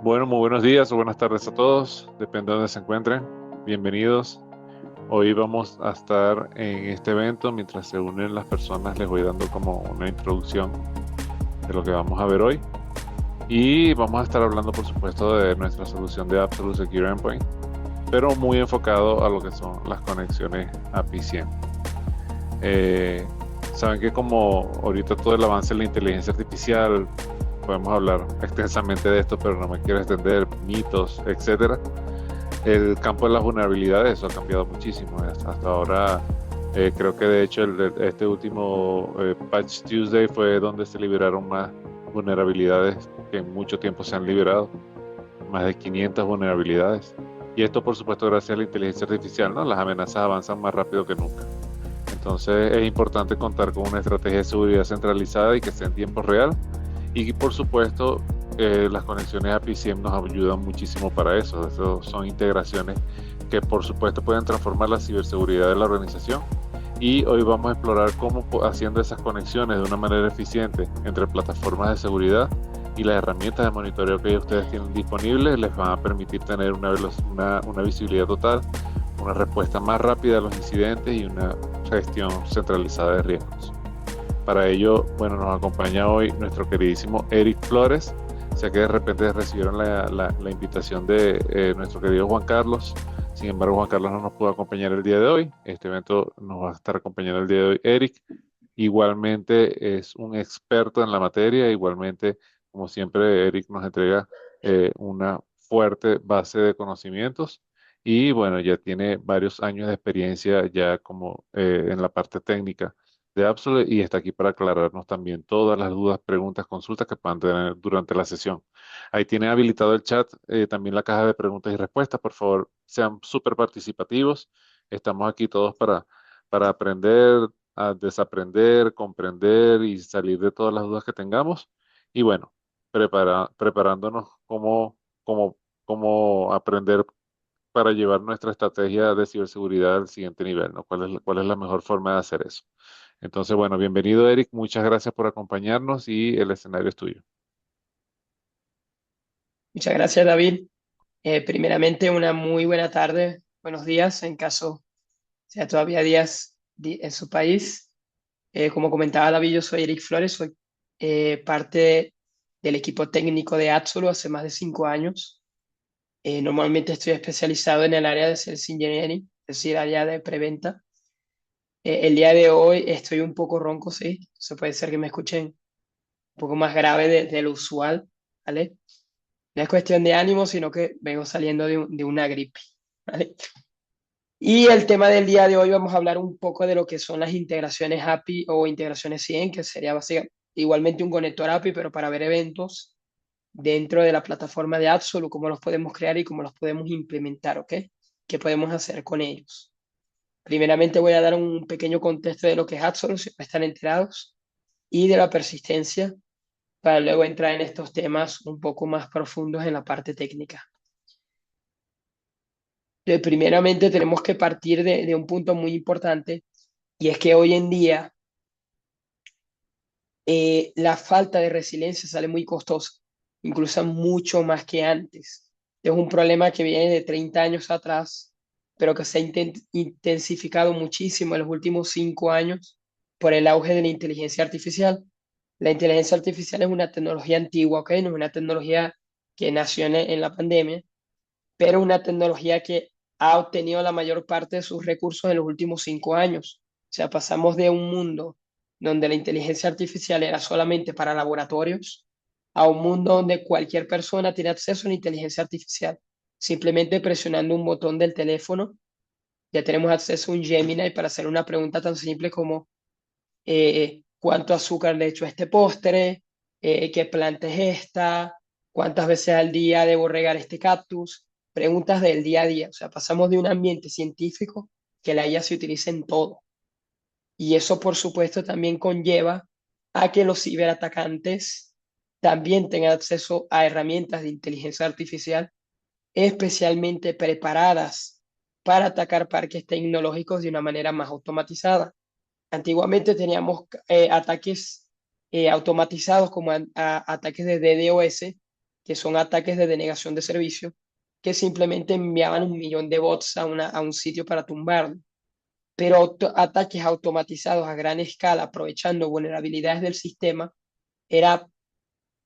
Bueno, muy buenos días o buenas tardes a todos, depende de donde se encuentren. Bienvenidos. Hoy vamos a estar en este evento. Mientras se unen las personas, les voy dando como una introducción de lo que vamos a ver hoy. Y vamos a estar hablando, por supuesto, de nuestra solución de Absolute Secure Endpoint, pero muy enfocado a lo que son las conexiones API 100. Eh, Saben que como ahorita todo el avance en la inteligencia artificial, podemos hablar extensamente de esto, pero no me quiero extender, mitos, etcétera. El campo de las vulnerabilidades, eso ha cambiado muchísimo. Hasta ahora, creo que de hecho este último Patch Tuesday fue donde se liberaron más vulnerabilidades que en mucho tiempo se han liberado, más de 500 vulnerabilidades. Y esto, por supuesto, gracias a la inteligencia artificial, ¿no? Las amenazas avanzan más rápido que nunca. Entonces, es importante contar con una estrategia de seguridad centralizada y que sea en tiempo real. Y, por supuesto, las conexiones API SIEM nos ayudan muchísimo para eso. Eso son integraciones que por supuesto pueden transformar la ciberseguridad de la organización. Y hoy vamos a explorar cómo haciendo esas conexiones de una manera eficiente entre plataformas de seguridad y las herramientas de monitoreo que ustedes tienen disponibles les van a permitir tener una visibilidad total, una respuesta más rápida a los incidentes y una gestión centralizada de riesgos. Para ello, bueno, nos acompaña hoy nuestro queridísimo Eric Flores. Sé que de repente recibieron la invitación de nuestro querido Juan Carlos. Sin embargo, Juan Carlos no nos pudo acompañar el día de hoy. Este evento nos va a estar acompañando el día de hoy Eric. Igualmente es un experto en la materia. Igualmente, como siempre, Eric nos entrega una fuerte base de conocimientos. Y bueno, ya tiene varios años de experiencia ya como en la parte técnica de Absolute y está aquí para aclararnos también todas las dudas, preguntas, consultas que puedan tener durante la sesión. Ahí tiene habilitado el chat, también la caja de preguntas y respuestas. Por favor, sean súper participativos. Estamos aquí todos para aprender, a desaprender, comprender y salir de todas las dudas que tengamos. Y bueno, preparándonos cómo aprender para llevar nuestra estrategia de ciberseguridad al siguiente nivel, ¿no? ¿Cuál es la mejor forma de hacer eso? Entonces, bueno, bienvenido Eric, muchas gracias por acompañarnos y el escenario es tuyo. Muchas gracias, David. Primeramente, una muy buena tarde, buenos días, en caso sea todavía días en su país. Como comentaba David, yo soy Eric Flores, soy parte del equipo técnico de Atsolo hace más de 5 años. Normalmente estoy especializado en el área de Sales Engineering, es decir, área de preventa. El día de hoy estoy un poco ronco, sí, se puede ser que me escuchen un poco más grave de lo usual, ¿vale? No es cuestión de ánimo, sino que vengo saliendo de una gripe, ¿vale? Y el tema del día de hoy vamos a hablar un poco de lo que son las integraciones API o integraciones 100, que sería básicamente igualmente un conector API, pero para ver eventos dentro de la plataforma de Absolu, cómo los podemos crear y cómo los podemos implementar, ¿ok? ¿Qué podemos hacer con ellos? Primeramente voy a dar un pequeño contexto de lo que es Absolu, si no están enterados, y de la persistencia, para luego entrar en estos temas un poco más profundos en la parte técnica. Primeramente tenemos que partir de un punto muy importante y es que hoy en día la falta de resiliencia sale muy costosa, incluso mucho más que antes. Es un problema que viene de 30 años atrás, pero que se ha intensificado muchísimo en los últimos 5 años por el auge de la inteligencia artificial. La inteligencia artificial es una tecnología antigua, ¿ok? No es una tecnología que nació en la pandemia, pero una tecnología que ha obtenido la mayor parte de sus recursos en los últimos 5 años. O sea, pasamos de un mundo donde la inteligencia artificial era solamente para laboratorios a un mundo donde cualquier persona tiene acceso a la inteligencia artificial. Simplemente presionando un botón del teléfono, ya tenemos acceso a un Gemini para hacer una pregunta tan simple como ¿cuánto azúcar le echo a este postre? ¿Qué planta es esta? ¿Cuántas veces al día debo regar este cactus? Preguntas del día a día. O sea, pasamos de un ambiente científico que la IA se utiliza en todo. Y eso, por supuesto, también conlleva a que los ciberatacantes también tengan acceso a herramientas de inteligencia artificial especialmente preparadas para atacar parques tecnológicos de una manera más automatizada. Antiguamente teníamos ataques automatizados como ataques de DDoS que son ataques de denegación de servicio, que simplemente enviaban 1 millón de bots a un sitio para tumbarlo. Pero ataques automatizados a gran escala, aprovechando vulnerabilidades del sistema, era,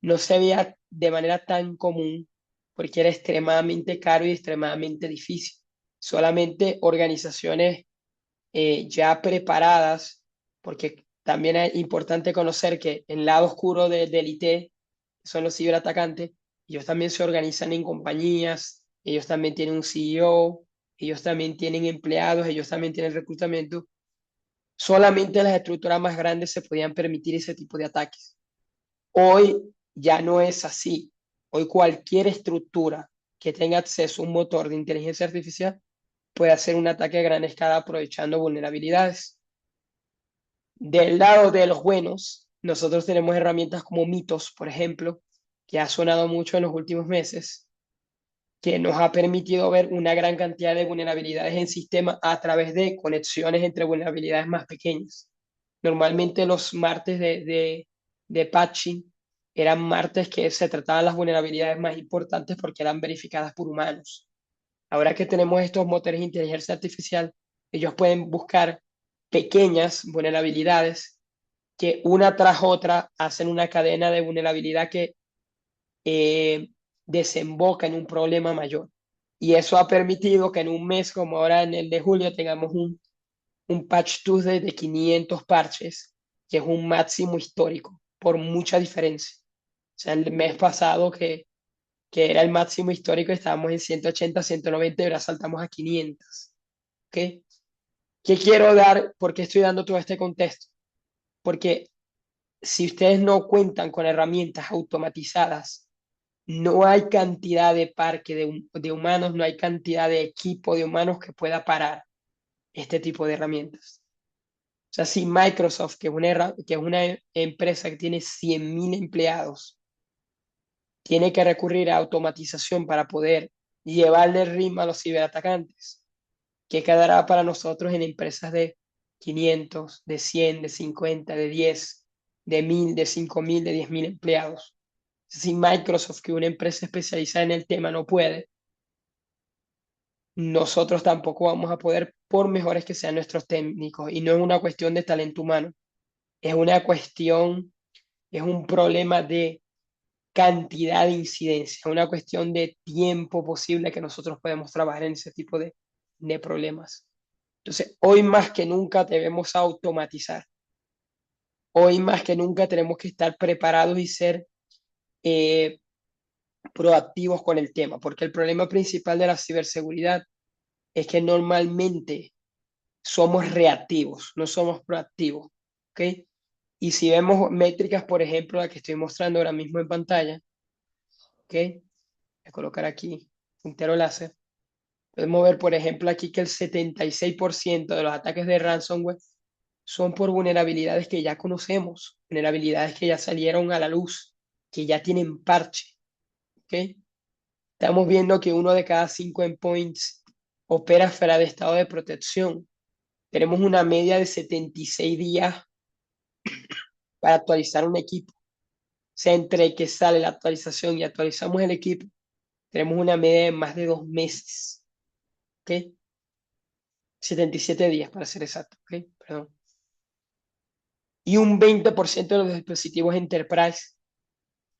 no se veía de manera tan común porque era extremadamente caro y extremadamente difícil. Solamente organizaciones ya preparadas, porque también es importante conocer que el lado oscuro del IT, que son los ciberatacantes, ellos también se organizan en compañías, ellos también tienen un CEO, ellos también tienen empleados, ellos también tienen reclutamiento. Solamente las estructuras más grandes se podían permitir ese tipo de ataques. Hoy ya no es así. Hoy cualquier estructura que tenga acceso a un motor de inteligencia artificial puede hacer un ataque a gran escala aprovechando vulnerabilidades. Del lado de los buenos, nosotros tenemos herramientas como Mitos, por ejemplo, que ha sonado mucho en los últimos meses, que nos ha permitido ver una gran cantidad de vulnerabilidades en sistema a través de conexiones entre vulnerabilidades más pequeñas. Normalmente los martes de patching eran martes que se trataban las vulnerabilidades más importantes porque eran verificadas por humanos. Ahora que tenemos estos motores de inteligencia artificial, ellos pueden buscar pequeñas vulnerabilidades que una tras otra hacen una cadena de vulnerabilidad que eh, desemboca en un problema mayor. Y eso ha permitido que en un mes, como ahora en el de julio, tengamos un Patch Tuesday de 500 parches, que es un máximo histórico, por mucha diferencia. O sea, el mes pasado, que era el máximo histórico, estábamos en 180, 190 y ahora saltamos a 500. ¿Ok? ¿Qué quiero dar? ¿Por qué estoy dando todo este contexto? Porque si ustedes no cuentan con herramientas automatizadas, no hay cantidad de parque de humanos, no hay cantidad de equipo de humanos que pueda parar este tipo de herramientas. O sea, si Microsoft, que es una empresa que tiene 100.000 empleados, tiene que recurrir a automatización para poder llevarle el ritmo a los ciberatacantes, ¿qué quedará para nosotros en empresas de 500, de 100, de 50, de 10, de 1.000, de 5.000, de 10.000 empleados? Si Microsoft, que es una empresa especializada en el tema, no puede, nosotros tampoco vamos a poder, por mejores que sean nuestros técnicos. Y no es una cuestión de talento humano, es una cuestión, es un problema de cantidad de incidencia, es una cuestión de tiempo posible que nosotros podemos trabajar en ese tipo de problemas. Entonces, hoy más que nunca debemos automatizar. Hoy más que nunca tenemos que estar preparados y ser eh, proactivos con el tema, porque el problema principal de la ciberseguridad es que normalmente somos reactivos, no somos proactivos, ¿ok? Y si vemos métricas, por ejemplo, la que estoy mostrando ahora mismo en pantalla, ¿ok? Voy a colocar aquí puntero láser. Podemos ver, por ejemplo, aquí que el 76% de los ataques de ransomware son por vulnerabilidades que ya conocemos, vulnerabilidades que ya salieron a la luz, que ya tienen parche, ¿ok? Estamos viendo que 1 de cada 5 endpoints opera fuera de estado de protección. Tenemos una media de 76 días para actualizar un equipo. O sea, entre que sale la actualización y actualizamos el equipo, tenemos una media de más de 2 meses. ¿Ok? 77 días para ser exacto. ¿Ok? Perdón. Y un 20% de los dispositivos Enterprise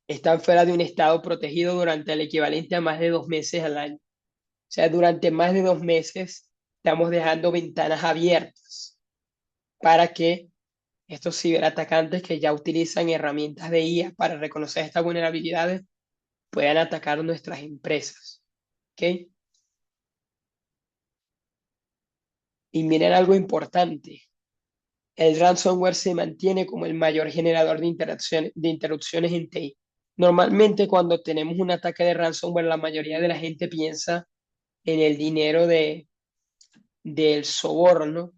están fuera de un estado protegido durante el equivalente a más de 2 meses al año. O sea, durante más de 2 meses estamos dejando ventanas abiertas para que estos ciberatacantes que ya utilizan herramientas de IA para reconocer estas vulnerabilidades puedan atacar nuestras empresas. ¿Ok? Y miren algo importante. El ransomware se mantiene como el mayor generador de interrupciones en TI. Normalmente cuando tenemos un ataque de ransomware, la mayoría de la gente piensa en el dinero del soborno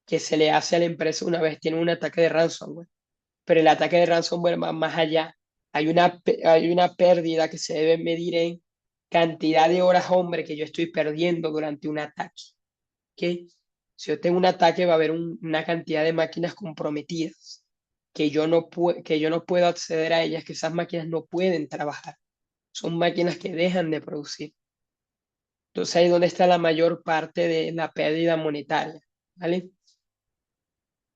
que se le hace a la empresa una vez tiene un ataque de ransomware. Pero el ataque de ransomware va más allá. Hay una pérdida que se debe medir en cantidad de horas hombre que yo estoy perdiendo durante un ataque. ¿Ok? Si yo tengo un ataque, va a haber una cantidad de máquinas comprometidas que yo no puedo acceder a ellas, que esas máquinas no pueden trabajar. son máquinas que dejan de producir. Entonces ahí es donde está la mayor parte de la pérdida monetaria, ¿vale?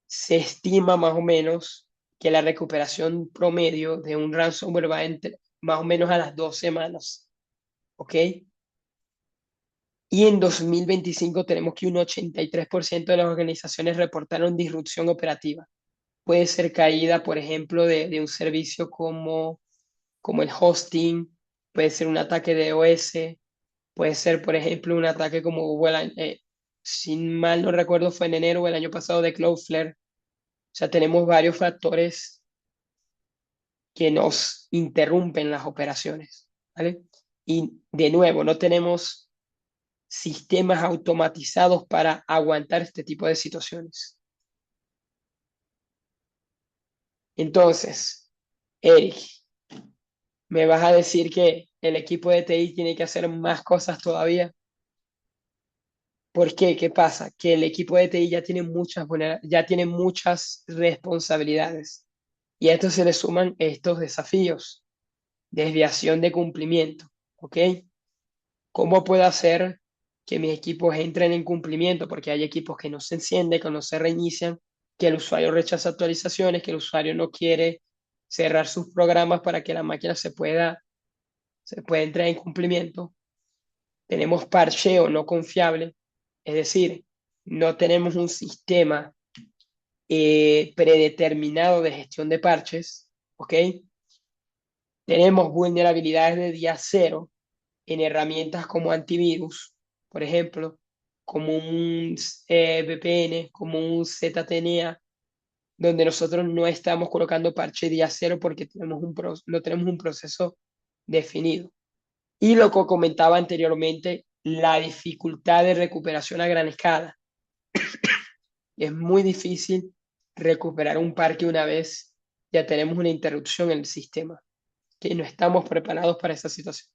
Se estima más o menos que la recuperación promedio de un ransomware va entre más o menos a las 2 semanas, ¿ok? Y en 2025 tenemos que un 83% de las organizaciones reportaron disrupción operativa. Puede ser caída, por ejemplo, de un servicio como el hosting, puede ser un ataque de OS, puede ser, por ejemplo, un ataque como Google, si mal no recuerdo, fue en enero o el año pasado de Cloudflare. O sea, tenemos varios factores que nos interrumpen las operaciones, ¿vale? Y de nuevo, no tenemos sistemas automatizados para aguantar este tipo de situaciones. Entonces, Eric, ¿me vas a decir que el equipo de TI tiene que hacer más cosas todavía? ¿Por qué? ¿Qué pasa? Que el equipo de TI ya tiene muchas responsabilidades y a esto se le suman estos desafíos, desviación de cumplimiento, ¿ok? ¿Cómo puedo hacer que mis equipos entren en cumplimiento? Porque hay equipos que no se encienden, que no se reinician, que el usuario rechaza actualizaciones, que el usuario no quiere cerrar sus programas para que la máquina se pueda entrar en cumplimiento. Tenemos parcheo no confiable, es decir, no tenemos un sistema predeterminado de gestión de parches, ¿ok? Tenemos vulnerabilidades de día cero en herramientas como antivirus, por ejemplo, como un VPN, como un ZTNA, donde nosotros no estamos colocando parche día cero porque no tenemos un proceso definido. Y lo que comentaba anteriormente, la dificultad de recuperación a gran escala. Es muy difícil recuperar un parque una vez ya tenemos una interrupción en el sistema, que no estamos preparados para esa situación.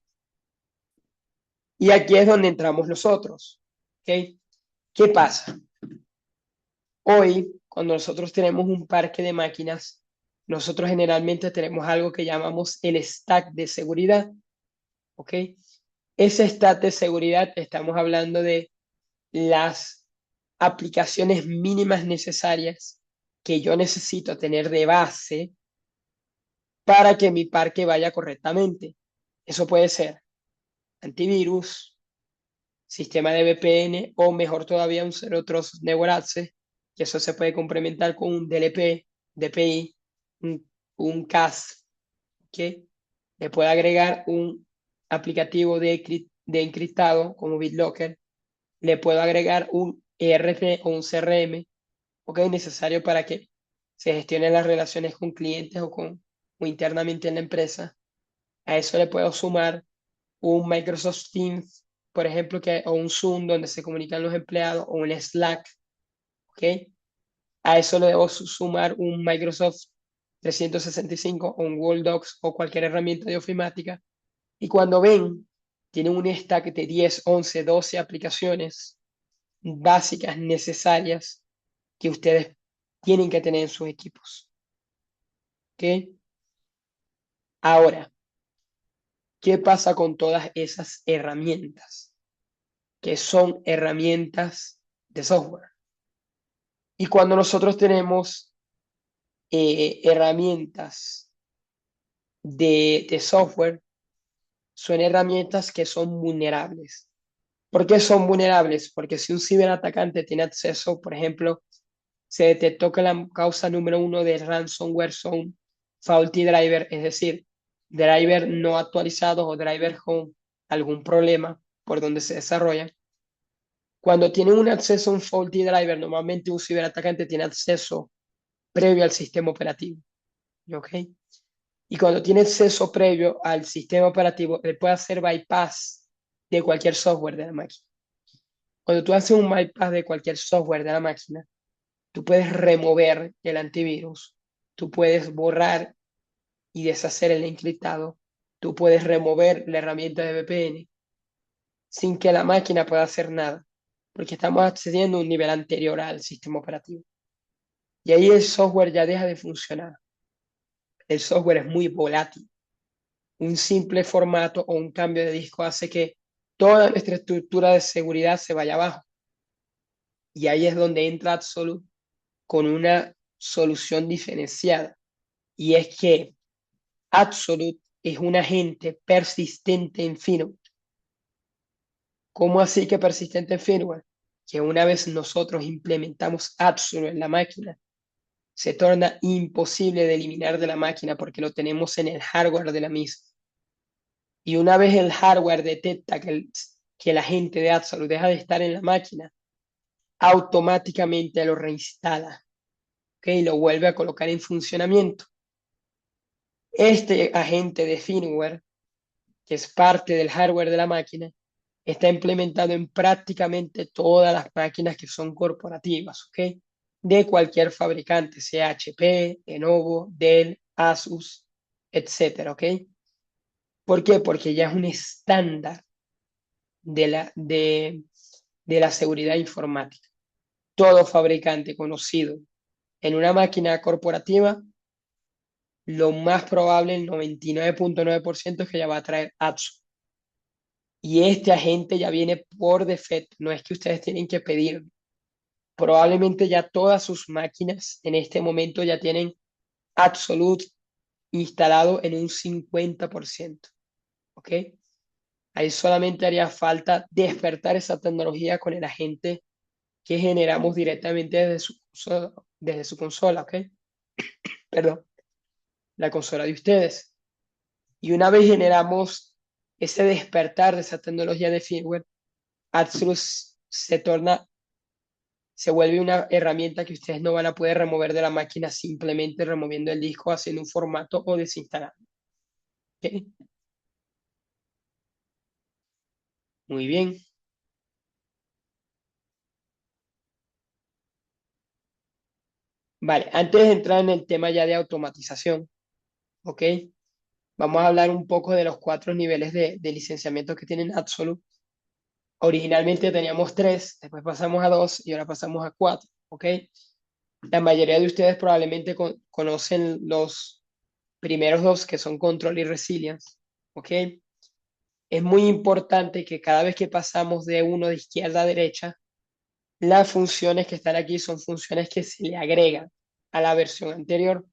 Y aquí es donde entramos nosotros. ¿Ok? ¿Qué pasa? Hoy, cuando nosotros tenemos un parque de máquinas, nosotros generalmente tenemos algo que llamamos el stack de seguridad. ¿Ok? Ese stack de seguridad, estamos hablando de las aplicaciones mínimas necesarias que yo necesito tener de base para que mi parque vaya correctamente. Eso puede ser antivirus, sistema de VPN o mejor todavía un Zero Trust Network Access, que eso se puede complementar con un DLP, DPI, un CAS, que le puede agregar un aplicativo de encriptado como BitLocker, le puedo agregar un ERP o un CRM, necesario para que se gestionen las relaciones con clientes o internamente en la empresa. A eso le puedo sumar un Microsoft Teams, por ejemplo, o un Zoom donde se comunican los empleados, o un Slack, ¿ok? A eso le debo sumar un Microsoft 365 o un Google Docs o cualquier herramienta de ofimática. Y cuando ven, tienen un stack de 10, 11, 12 aplicaciones básicas necesarias que ustedes tienen que tener en sus equipos. ¿Ok? Ahora, ¿qué pasa con todas esas herramientas? Que son herramientas de software. Y cuando nosotros tenemos herramientas de software, son herramientas que son vulnerables. ¿Por qué son vulnerables? Porque si un ciberatacante tiene acceso, por ejemplo, se detectó que la causa número uno de ransomware son faulty driver, es decir, driver no actualizados o driver con algún problema por donde se desarrollan. Cuando tienen un acceso a un faulty driver, normalmente un ciberatacante tiene acceso previo al sistema operativo. ¿Ok? Y cuando tiene acceso previo al sistema operativo, él puede hacer bypass de cualquier software de la máquina. Cuando tú haces un bypass de cualquier software de la máquina, tú puedes remover el antivirus, tú puedes borrar y deshacer el encriptado, tú puedes remover la herramienta de VPN sin que la máquina pueda hacer nada, porque estamos accediendo a un nivel anterior al sistema operativo. Y ahí el software ya deja de funcionar. El software es muy volátil. un simple formato o un cambio de disco hace que toda nuestra estructura de seguridad se vaya abajo. Y ahí es donde entra Absolute con una solución diferenciada. Y es que Absolute es un agente persistente en firmware. ¿Cómo así que persistente en firmware? Que una vez nosotros implementamos Absolute en la máquina, se torna imposible de eliminar de la máquina porque lo tenemos en el hardware de la misma. Y una vez el hardware detecta que el agente de Absolute deja de estar en la máquina, automáticamente lo reinstala, ¿ok? Y lo vuelve a colocar en funcionamiento. Este agente de firmware, que es parte del hardware de la máquina, está implementado en prácticamente todas las máquinas que son corporativas, ¿ok? De cualquier fabricante, sea HP, Lenovo, Dell, Asus, etcétera, ¿ok? ¿Por qué? Porque ya es un estándar de la seguridad informática. Todo fabricante conocido en una máquina corporativa, lo más probable, el 99.9% es que ya va a traer ATSO. Y este agente ya viene por defecto, no es que ustedes tienen que pedirlo. Probablemente ya todas sus máquinas en este momento ya tienen Absolute instalado en un 50%. ¿Ok? Ahí solamente haría falta despertar esa tecnología con el agente que generamos directamente desde su consola, ¿ok? Perdón, la consola de ustedes. Y una vez generamos ese despertar de esa tecnología de firmware, Absolute se vuelve una herramienta que ustedes no van a poder remover de la máquina simplemente removiendo el disco, haciendo un formato o desinstalando. ¿Ok? Muy bien. Vale, antes de entrar en el tema ya de automatización, ¿ok? Vamos a hablar un poco de los 4 niveles de licenciamiento que tienen Absolute. Originalmente teníamos 3, después pasamos a 2 y ahora pasamos a 4, ¿ok? La mayoría de ustedes probablemente conocen los primeros 2 que son control y resilience, ¿ok? Es muy importante que cada vez que pasamos de uno de izquierda a derecha, las funciones que están aquí son funciones que se le agregan a la versión anterior,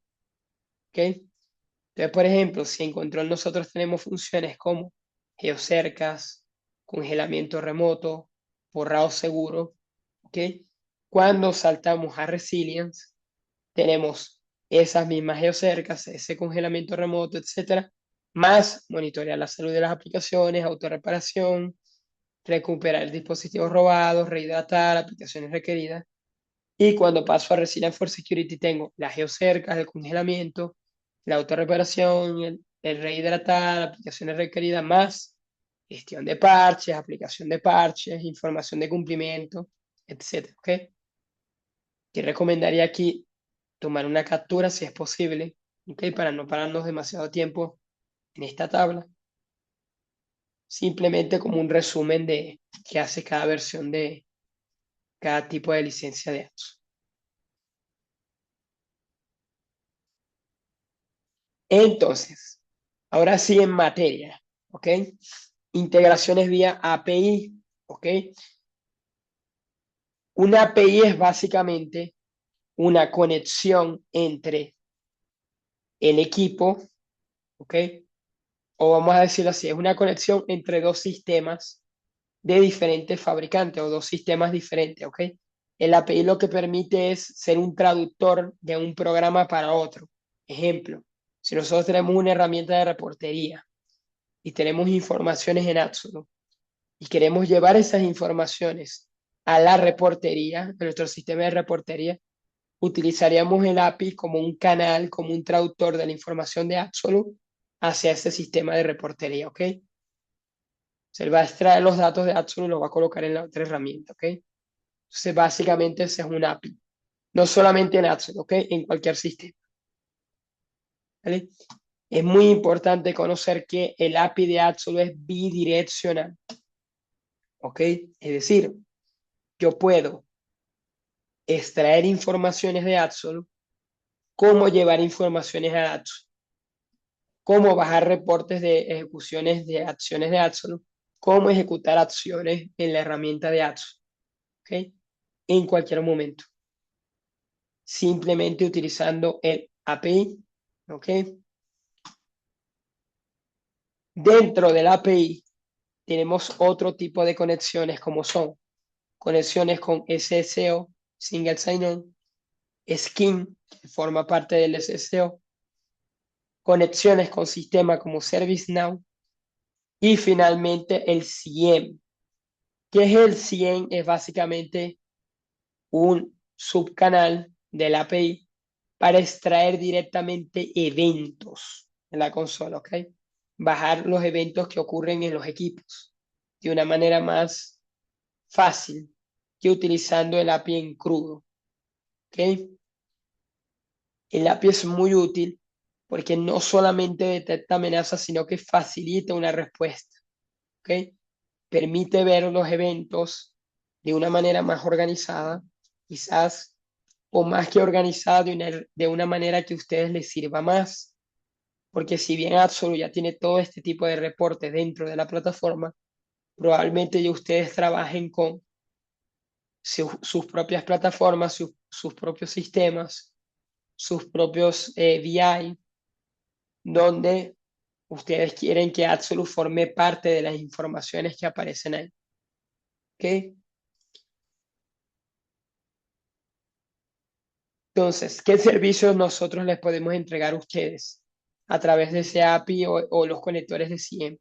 ¿ok? Entonces, por ejemplo, si en control nosotros tenemos funciones como geocercas, congelamiento remoto, borrado seguro, ¿ok? Cuando saltamos a resilience, tenemos esas mismas geocercas, ese congelamiento remoto, etcétera, más monitorear la salud de las aplicaciones, autorreparación, recuperar dispositivos robados, rehidratar, aplicaciones requeridas. Y cuando paso a Resilience for Security tengo las geocercas, el congelamiento, la autorreparación, el rehidratar, aplicaciones requeridas, más gestión de parches, aplicación de parches, información de cumplimiento, etcétera, ¿ok? Que recomendaría aquí tomar una captura si es posible, ¿ok? Para no pararnos demasiado tiempo en esta tabla. Simplemente como un resumen de qué hace cada versión de cada tipo de licencia de datos. Entonces, ahora sí en materia, ¿ok? Integraciones vía API, ¿ok? Una API es básicamente una conexión entre el equipo, ¿ok? O vamos a decirlo así, es una conexión entre dos sistemas de diferentes fabricantes o dos sistemas diferentes, ¿ok? El API lo que permite es ser un traductor de un programa para otro. Ejemplo, si nosotros tenemos una herramienta de reportería y tenemos informaciones en Absolute y queremos llevar esas informaciones a la reportería, a nuestro sistema de reportería, utilizaríamos el API como un canal, como un traductor de la información de Absolute hacia ese sistema de reportería, ¿ok? Se va a extraer los datos de Absolute y los va a colocar en la otra herramienta, ¿ok? Entonces, básicamente ese es un API. No solamente en Absolute, ¿ok? En cualquier sistema, ¿vale? Es muy importante conocer que el API de Absolute es bidireccional, ¿ok? Es decir, yo puedo extraer informaciones de Absolute, cómo llevar informaciones a Absolute, cómo bajar reportes de ejecuciones de acciones de Absolute, cómo ejecutar acciones en la herramienta de Absolute, ¿ok? En cualquier momento, simplemente utilizando el API, ¿ok? Dentro del API tenemos otro tipo de conexiones como son conexiones con SSO, Single Sign-On, Skin, que forma parte del SSO, conexiones con sistemas como ServiceNow y finalmente el CIEM. ¿Qué es el CIEM? Es básicamente un subcanal del API para extraer directamente eventos en la consola, ¿ok? Bajar los eventos que ocurren en los equipos de una manera más fácil que utilizando el API en crudo, ¿ok? El API es muy útil porque no solamente detecta amenazas, sino que facilita una respuesta, ¿ok? Permite ver los eventos de una manera más organizada, quizás, o más que organizada de una manera que a ustedes les sirva más, porque si bien Absolute ya tiene todo este tipo de reportes dentro de la plataforma, probablemente ya ustedes trabajen con sus propias plataformas, sus propios sistemas, sus propios BI, donde ustedes quieren que Absolute forme parte de las informaciones que aparecen ahí. ¿Ok? Entonces, ¿qué servicios nosotros les podemos entregar a ustedes a través de ese API o los conectores de CIEM?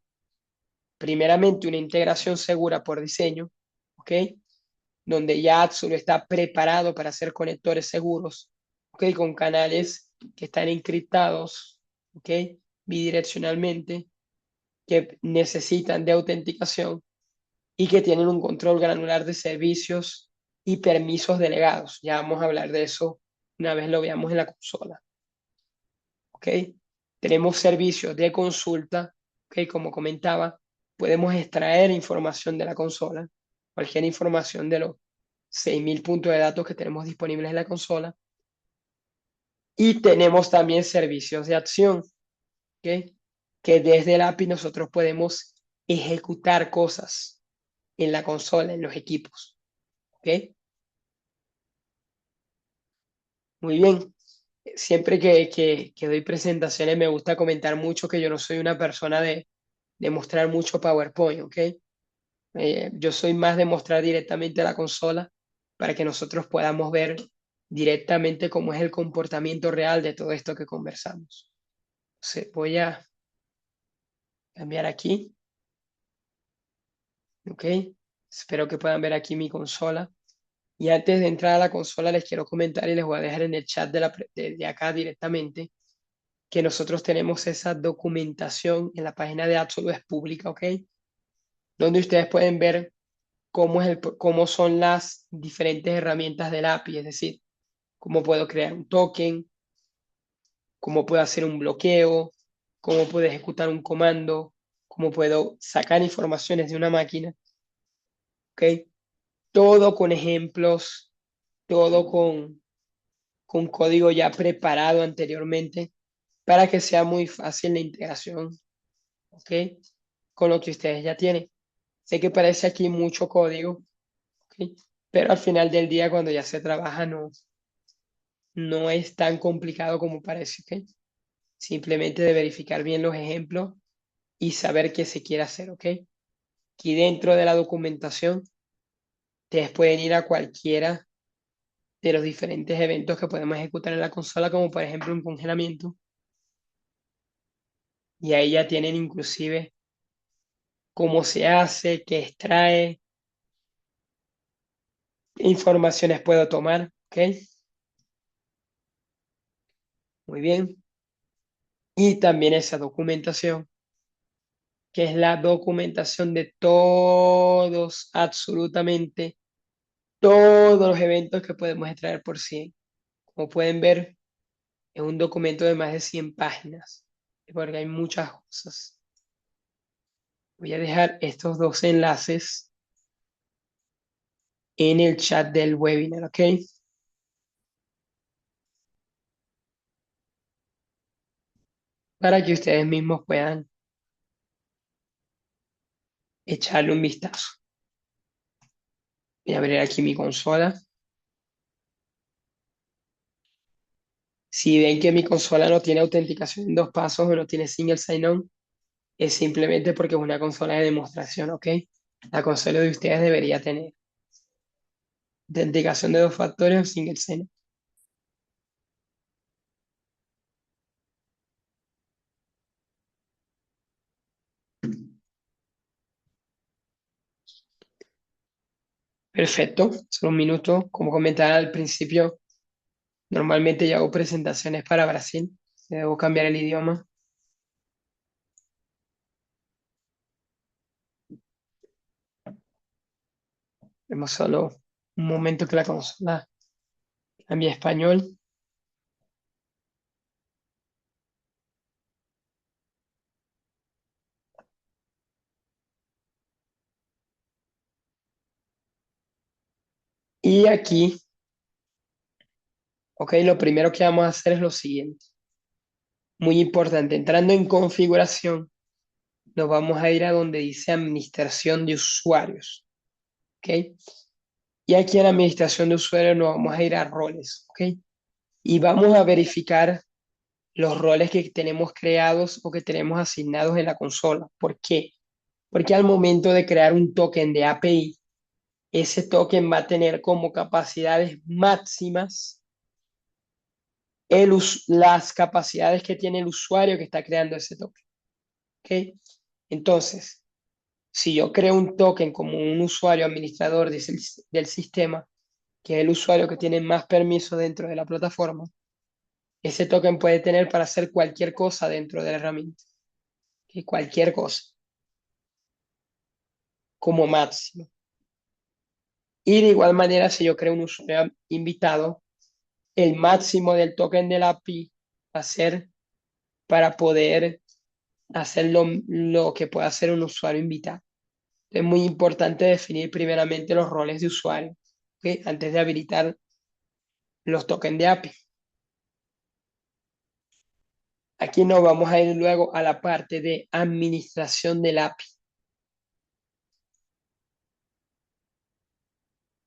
Primeramente, una integración segura por diseño, ¿ok? Donde ya Absolute está preparado para hacer conectores seguros, ¿ok? Con canales que están encriptados, ¿ok? Bidireccionalmente, que necesitan de autenticación y que tienen un control granular de servicios y permisos delegados. Ya vamos a hablar de eso una vez lo veamos en la consola. ¿Ok? Tenemos servicios de consulta, ¿ok? Como comentaba, podemos extraer información de la consola, cualquier información de los 6.000 puntos de datos que tenemos disponibles en la consola. Y tenemos también servicios de acción, ¿ok? Que desde el API nosotros podemos ejecutar cosas en la consola, en los equipos. ¿Ok? Muy bien. Siempre que doy presentaciones me gusta comentar mucho que yo no soy una persona de mostrar mucho PowerPoint, ¿ok? Yo soy más de mostrar directamente la consola para que nosotros podamos ver directamente cómo es el comportamiento real de todo esto que conversamos. Entonces, voy a cambiar aquí, ¿ok? Espero que puedan ver aquí mi consola. Y antes de entrar a la consola les quiero comentar y les voy a dejar en el chat de acá directamente que nosotros tenemos esa documentación en la página de Absolute, es pública, ¿ok? Donde ustedes pueden ver cómo son las diferentes herramientas del API, es decir, cómo puedo crear un token, cómo puedo hacer un bloqueo, cómo puedo ejecutar un comando, cómo puedo sacar informaciones de una máquina, ¿ok? Todo con ejemplos, todo con código ya preparado anteriormente para que sea muy fácil la integración, ¿ok? Con lo que ustedes ya tienen. Sé que parece aquí mucho código, ¿ok? Pero al final del día, cuando ya se trabaja, no es tan complicado como parece, ¿ok? Simplemente de verificar bien los ejemplos y saber qué se quiere hacer, ¿ok? Aquí dentro de la documentación, ustedes pueden ir a cualquiera de los diferentes eventos que podemos ejecutar en la consola, como por ejemplo un congelamiento, y ahí ya tienen inclusive cómo se hace, qué extrae, qué informaciones puedo tomar, ¿ok? Muy bien. Y también esa documentación, que es la documentación de todos, absolutamente todos los eventos que podemos extraer por 100. Como pueden ver, es un documento de más de 100 páginas, porque hay muchas cosas. Voy a dejar estos dos enlaces en el chat del webinar, ¿ok? para que ustedes mismos puedan echarle un vistazo. Voy a abrir aquí mi consola. Si ven que mi consola no tiene autenticación en dos pasos o no tiene single sign-on, es simplemente porque es una consola de demostración, ¿ok? La consola de ustedes debería tener autenticación de dos factores o single sign-on. Perfecto, solo un minuto. Como comentaba al principio, normalmente yo hago presentaciones para Brasil. Debo cambiar el idioma. Vemos solo un momento que la consola cambie a español. Y aquí, ok, lo primero que vamos a hacer es lo siguiente. Muy importante, entrando en configuración, nos vamos a ir a donde dice administración de usuarios, ¿ok? Y aquí en administración de usuarios nos vamos a ir a roles, ¿ok? Y vamos a verificar los roles que tenemos creados o que tenemos asignados en la consola. ¿Por qué? Porque al momento de crear un token de API, ese token va a tener como capacidades máximas las capacidades que tiene el usuario que está creando ese token, ¿ok? Entonces, si yo creo un token como un usuario administrador del sistema, que es el usuario que tiene más permiso dentro de la plataforma, ese token puede tener para hacer cualquier cosa dentro de la herramienta, ¿ok? Cualquier cosa, como máximo. Y de igual manera, si yo creo un usuario invitado, el máximo del token de la API va a ser para poder hacer lo que pueda hacer un usuario invitado. Es muy importante definir primeramente los roles de usuario, ¿ok? Antes de habilitar los tokens de API. Aquí nos vamos a ir luego a la parte de administración del API,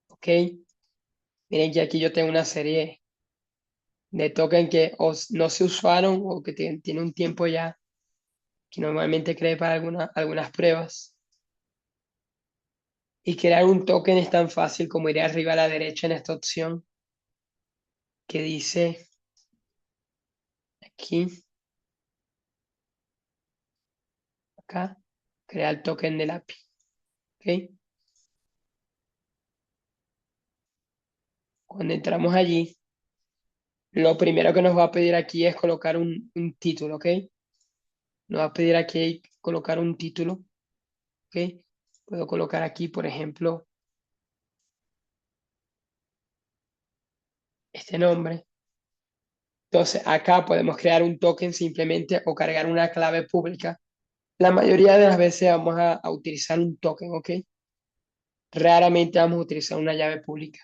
¿ok? Miren que aquí yo tengo una serie de tokens que no se usaron o que tiene un tiempo ya, que normalmente creé para algunas pruebas. Y crear un token es tan fácil como ir arriba a la derecha en esta opción que dice aquí, acá, crear token del API, ¿ok? Cuando entramos allí, lo primero que nos va a pedir aquí es colocar un título, ¿ok? Nos va a pedir aquí colocar un título, ¿ok? Puedo colocar aquí, por ejemplo, este nombre. Entonces, acá podemos crear un token simplemente o cargar una clave pública. La mayoría de las veces vamos a utilizar un token, ¿ok? Raramente vamos a utilizar una llave pública.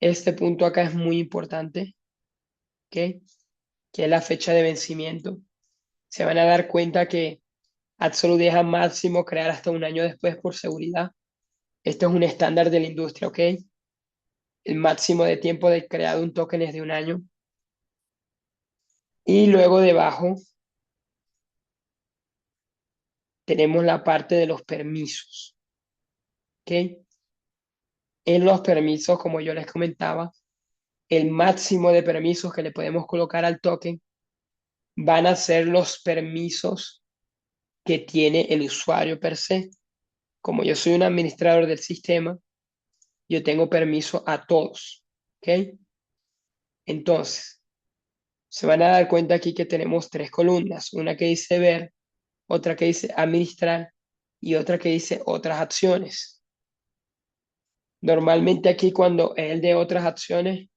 Este punto acá es muy importante, ¿ok? Que es la fecha de vencimiento. Se van a dar cuenta que Absolute deja máximo crear hasta un año después por seguridad. Esto es un estándar de la industria, ¿ok? El máximo de tiempo de creado un token es de un año. Y luego debajo tenemos la parte de los permisos, ¿ok? En los permisos, como yo les comentaba, el máximo de permisos que le podemos colocar al token van a ser los permisos que tiene el usuario per se. Como yo soy un administrador del sistema, yo tengo permiso a todos, ¿ok? Entonces, se van a dar cuenta aquí que tenemos tres columnas, una que dice ver, otra que dice administrar y otra que dice otras acciones. Normalmente aquí cuando es el de otras acciones,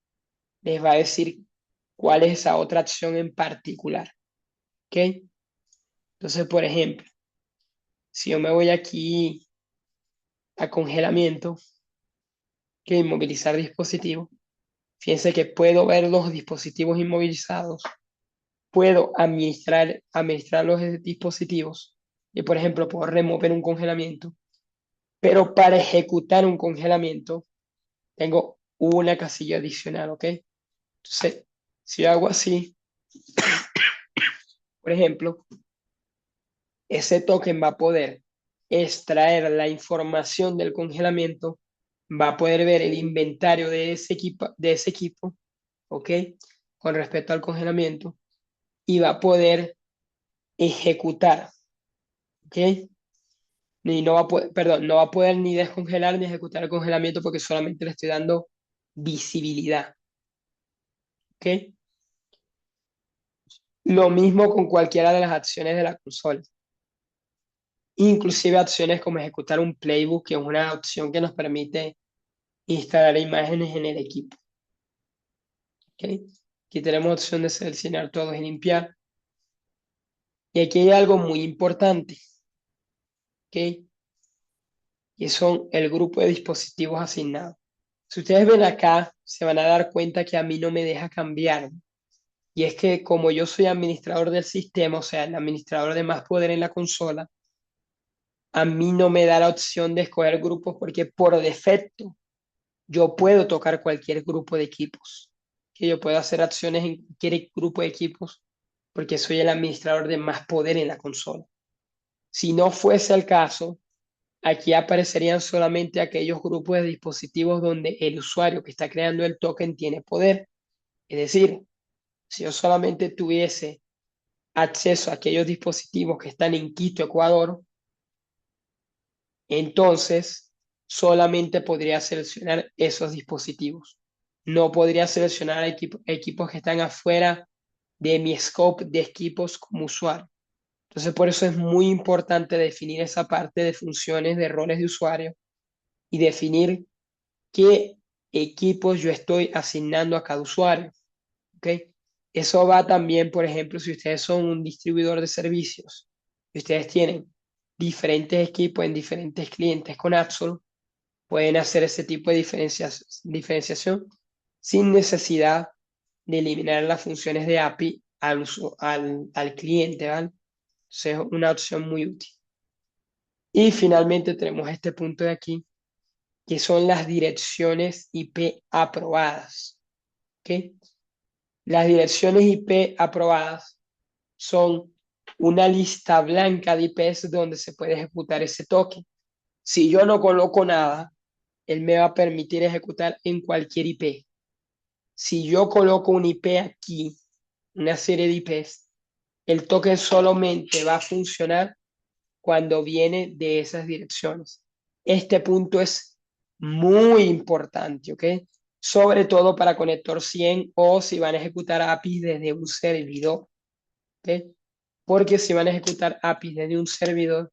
les va a decir cuál es esa otra acción en particular, ¿ok? Entonces, por ejemplo, si yo me voy aquí a congelamiento, que inmovilizar dispositivos, fíjense que puedo ver los dispositivos inmovilizados puedo administrar los dispositivos. Y, por ejemplo, puedo remover un congelamiento, pero para ejecutar un congelamiento tengo una casilla adicional, ¿ok? Entonces, si yo hago así, por ejemplo, ese token va a poder extraer la información del congelamiento, va a poder ver el inventario de ese equipo, ¿ok? Con respecto al congelamiento, y va a poder ejecutar, ¿ok? Y no va a poder, perdón, no va a poder ni descongelar ni ejecutar el congelamiento porque solamente le estoy dando visibilidad, ¿ok? Lo mismo con cualquiera de las acciones de la consola. Inclusive acciones como ejecutar un playbook, que es una opción que nos permite instalar imágenes en el equipo, ¿ok? Aquí tenemos opción de seleccionar todos y limpiar. Y aquí hay algo muy importante, ¿ok? Y son el grupo de dispositivos asignados. Si ustedes ven acá, se van a dar cuenta que a mí no me deja cambiar. Y es que como yo soy administrador del sistema, o sea, el administrador de más poder en la consola, a mí no me da la opción de escoger grupos porque por defecto yo puedo tocar cualquier grupo de equipos, que yo puedo hacer acciones en cualquier grupo de equipos porque soy el administrador de más poder en la consola. Si no fuese el caso, aquí aparecerían solamente aquellos grupos de dispositivos donde el usuario que está creando el token tiene poder. Es decir, si yo solamente tuviese acceso a aquellos dispositivos que están en Quito, Ecuador, entonces solamente podría seleccionar esos dispositivos. No podría seleccionar equipos que están afuera de mi scope de equipos como usuario. Entonces, por eso es muy importante definir esa parte de funciones de roles de usuario y definir qué equipos yo estoy asignando a cada usuario. ¿Ok? Eso va también, por ejemplo, si ustedes son un distribuidor de servicios y ustedes tienen diferentes equipos en diferentes clientes con Absol, pueden hacer ese tipo de diferenciación sin necesidad de eliminar las funciones de API al cliente, ¿vale? Entonces es una opción muy útil. Y finalmente tenemos este punto de aquí, que son las direcciones IP aprobadas. ¿Ok? Las direcciones IP aprobadas son una lista blanca de IPs donde se puede ejecutar ese token. Si yo no coloco nada, él me va a permitir ejecutar en cualquier IP. Si yo coloco un IP aquí, una serie de IPs, el token solamente va a funcionar cuando viene de esas direcciones. Este punto es muy importante, ¿ok? Sobre todo para conector 100 o si van a ejecutar APIs desde un servidor, ¿ok? Porque si van a ejecutar APIs desde un servidor,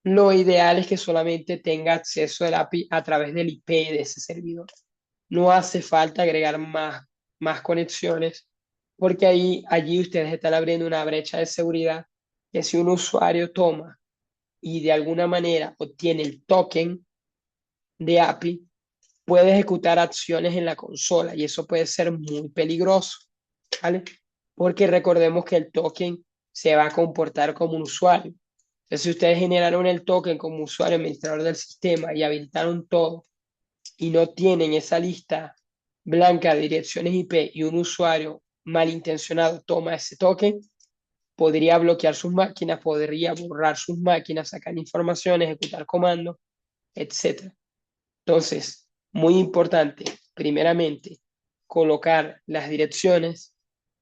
lo ideal es que solamente tenga acceso al API a través del IP de ese servidor. No hace falta agregar más conexiones, porque allí ustedes están abriendo una brecha de seguridad que si un usuario toma y de alguna manera obtiene el token de API, puede ejecutar acciones en la consola y eso puede ser muy peligroso, ¿vale? Porque recordemos que el token se va a comportar como un usuario. Entonces, si ustedes generaron el token como usuario administrador del sistema y habilitaron todo y no tienen esa lista blanca de direcciones IP y un usuario malintencionado toma ese token, podría bloquear sus máquinas, podría borrar sus máquinas, sacar información, ejecutar comandos, etcétera. Entonces, muy importante, primeramente, colocar las direcciones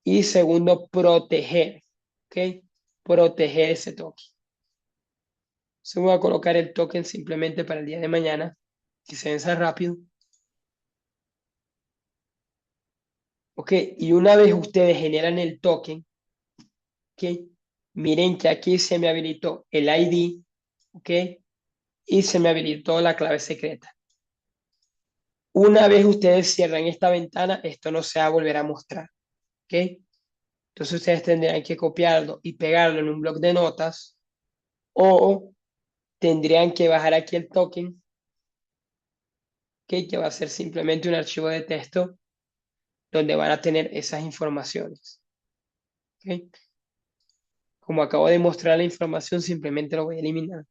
y segundo, proteger, ¿ok? Proteger ese token. Se voy a colocar el token simplemente para el día de mañana, que se venza rápido. ¿Ok? Y una vez ustedes generan el token, ¿ok? Miren que aquí se me habilitó el ID, ¿ok? Y se me habilitó la clave secreta. Una vez ustedes cierran esta ventana, esto no se va a volver a mostrar, ¿ok? Entonces ustedes tendrían que copiarlo y pegarlo en un bloc de notas o tendrían que bajar aquí el token, ¿ok? Que va a ser simplemente un archivo de texto donde van a tener esas informaciones. ¿ok? Como acabo de mostrar la información, simplemente lo voy a eliminar,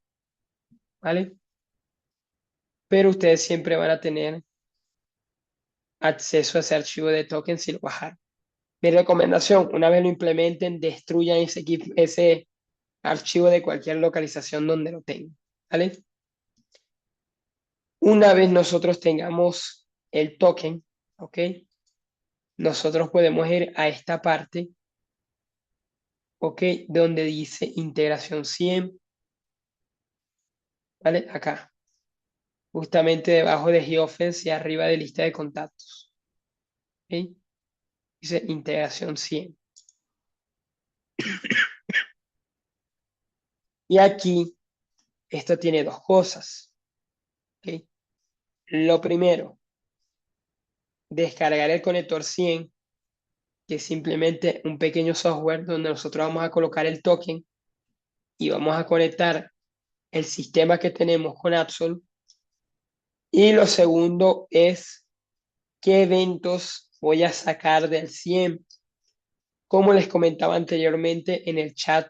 ¿vale? Pero ustedes siempre van a tener acceso a ese archivo de token si lo bajaron. Mi recomendación, una vez lo implementen, destruyan ese archivo de cualquier localización donde lo tengan, ¿vale? Una vez nosotros tengamos el token, ¿ok? Nosotros podemos ir a esta parte, ¿ok? Donde dice integración 100, ¿vale? Acá, justamente debajo de Geofence y arriba de lista de contactos, ¿ok? Dice integración 100. Y aquí, esto tiene dos cosas, ¿ok? Lo primero, descargar el conector 100, que es simplemente un pequeño software donde nosotros vamos a colocar el token y vamos a conectar el sistema que tenemos con Absol. Y lo segundo es qué eventos voy a sacar del 100. Como les comentaba anteriormente en el chat,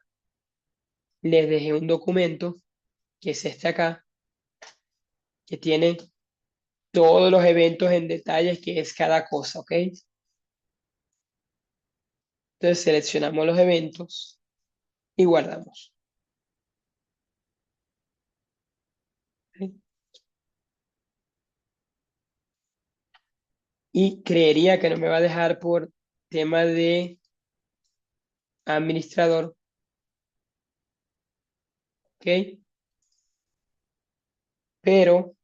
les dejé un documento, que es este acá, que tiene todos los eventos en detalle, que es cada cosa, ¿ok? Entonces seleccionamos los eventos y guardamos. ¿Ok? Y creería que no me va a dejar por tema de administrador, ¿ok? Pero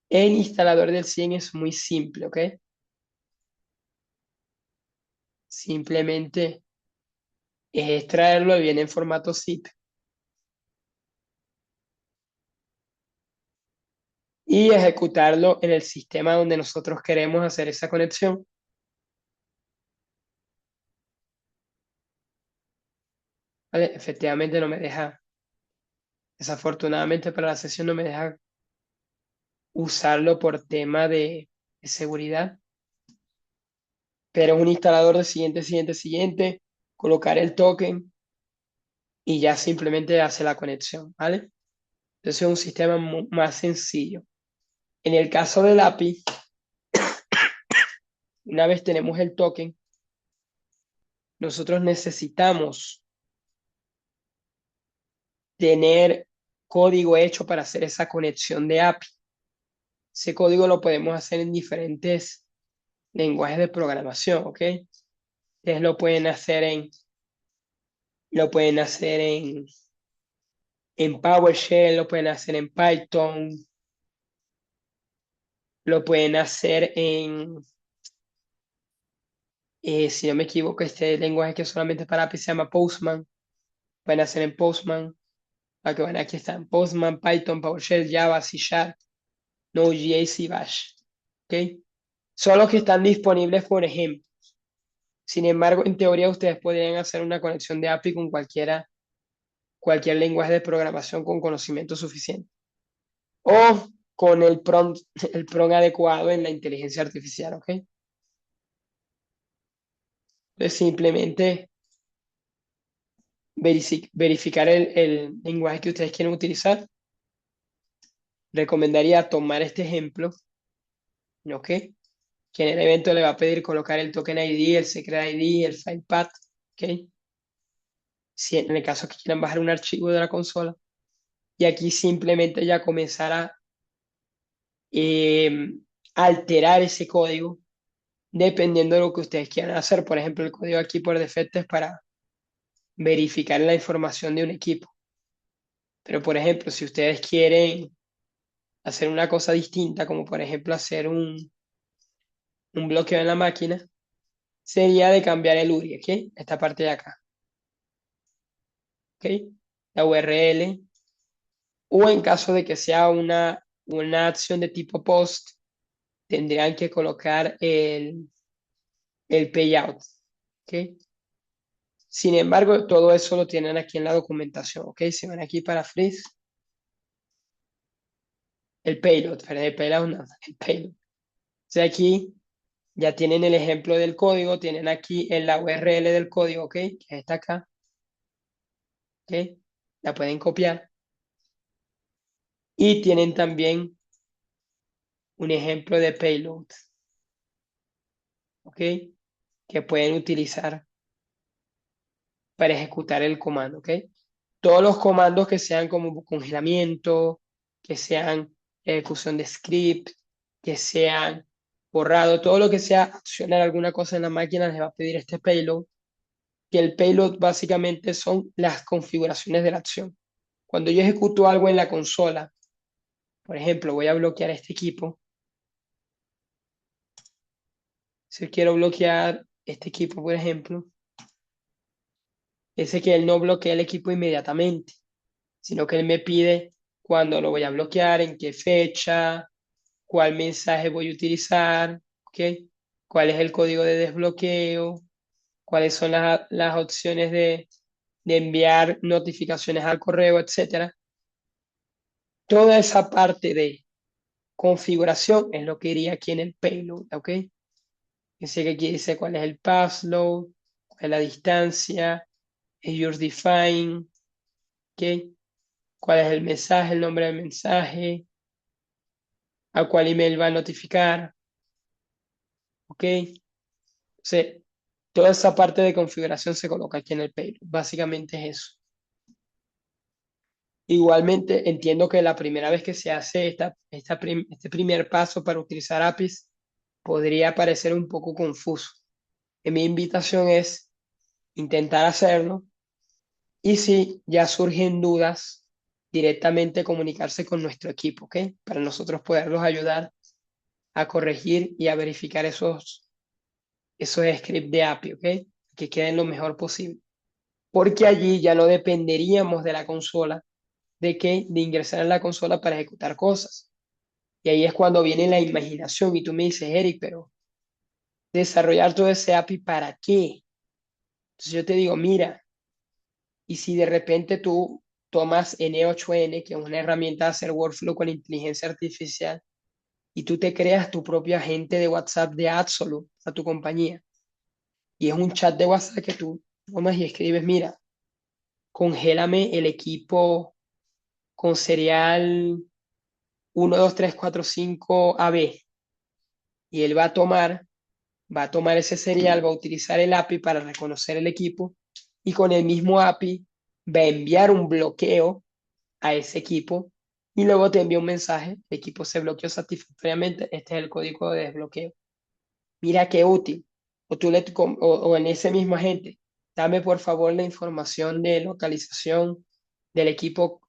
el instalador del 100 es muy simple, ¿ok? Simplemente es extraerlo, viene en formato zip y ejecutarlo en el sistema donde nosotros queremos hacer esa conexión. ¿Vale? Efectivamente no me deja, desafortunadamente para la sesión no me deja usarlo por tema de seguridad, pero es un instalador de siguiente, colocar el token y ya simplemente hace la conexión, ¿vale? Entonces es un sistema más sencillo. En el caso del API, una vez tenemos el token, nosotros necesitamos tener código hecho para hacer esa conexión de API. Ese código lo podemos hacer en diferentes lenguajes de programación, ¿ok? Ustedes lo pueden hacer en PowerShell, lo pueden hacer en Python, lo pueden hacer si no me equivoco, este lenguaje que solamente para API se llama Postman, pueden hacer en Postman, que bueno, aquí están, Postman, Python, PowerShell, Java, C Sharp, Node.js y Bash, ¿ok? Son los que están disponibles, por ejemplo. Sin embargo, en teoría ustedes podrían hacer una conexión de API con cualquier lenguaje de programación con conocimiento suficiente. O con el prompt adecuado en la inteligencia artificial, ¿ok? Entonces simplemente verificar el lenguaje que ustedes quieren utilizar. Recomendaría tomar este ejemplo, ¿ok? Que en el evento le va a pedir colocar el token ID, el secret ID, el file path, ¿ok? Si en el caso que quieran bajar un archivo de la consola. Y aquí simplemente ya comenzar a eh, alterar ese código dependiendo de lo que ustedes quieran hacer. Por ejemplo, el código aquí por defecto es para verificar la información de un equipo. Pero, por ejemplo, si ustedes quieren hacer una cosa distinta, como por ejemplo hacer un bloqueo en la máquina, sería de cambiar el URI, ¿ok? Esta parte de acá, ¿ok? La URL, o en caso de que sea una acción de tipo post, tendrían que colocar el payout, ¿ok? Sin embargo, todo eso lo tienen aquí en la documentación, ¿ok? Si van aquí para Freeze, el payload, perdón, el payload no, el payload. sea, aquí ya tienen el ejemplo del código, tienen aquí en la URL del código, ¿ok? Que es esta acá, ¿ok? La pueden copiar. Y tienen también un ejemplo de payload, ¿ok? Que pueden utilizar para ejecutar el comando, ¿ok? Todos los comandos que sean como congelamiento, que sean ejecución de script, que sean borrado, todo lo que sea accionar alguna cosa en la máquina les va a pedir este payload, que el payload básicamente son las configuraciones de la acción. Cuando yo ejecuto algo en la consola, por ejemplo, voy a bloquear este equipo. Si quiero bloquear este equipo, por ejemplo, ese que él no bloquea el equipo inmediatamente, sino que él me pide cuándo lo voy a bloquear, en qué fecha, cuál mensaje voy a utilizar, ¿ok? Cuál es el código de desbloqueo, cuáles son las opciones de enviar notificaciones al correo, etcétera. Toda esa parte de configuración es lo que iría aquí en el payload, ¿ok? Dice que aquí dice cuál es el passload, cuál es la distancia, el yours define, ¿ok? Cuál es el mensaje, el nombre del mensaje, a cuál email va a notificar, ¿ok? O sea, toda esa parte de configuración se coloca aquí en el payload. Básicamente es eso. Igualmente, entiendo que la primera vez que se hace este primer paso para utilizar APIs podría parecer un poco confuso. Mi invitación es intentar hacerlo y si ya surgen dudas, directamente comunicarse con nuestro equipo, ¿ok? Para nosotros poderlos ayudar a corregir y a verificar esos scripts de API, ¿ok? Que queden lo mejor posible. Porque allí ya no dependeríamos de la consola, ¿de qué? De ingresar en la consola para ejecutar cosas. Y ahí es cuando viene la imaginación y tú me dices, Eric, pero desarrollar todo ese API, ¿para qué? Entonces yo te digo, mira, y si de repente tú tomas N8N, que es una herramienta de hacer workflow con inteligencia artificial, y tú te creas tu propio agente de WhatsApp de Absolute a tu compañía, y es un chat de WhatsApp que tú tomas y escribes, mira, congélame el equipo con serial 12345 AB y él va a tomar ese serial, va a utilizar el API para reconocer el equipo y con el mismo API va a enviar un bloqueo a ese equipo y luego te envía un mensaje, el equipo se bloqueó satisfactoriamente, este es el código de desbloqueo. Mira qué útil. O en ese mismo agente, dame por favor la información de localización del equipo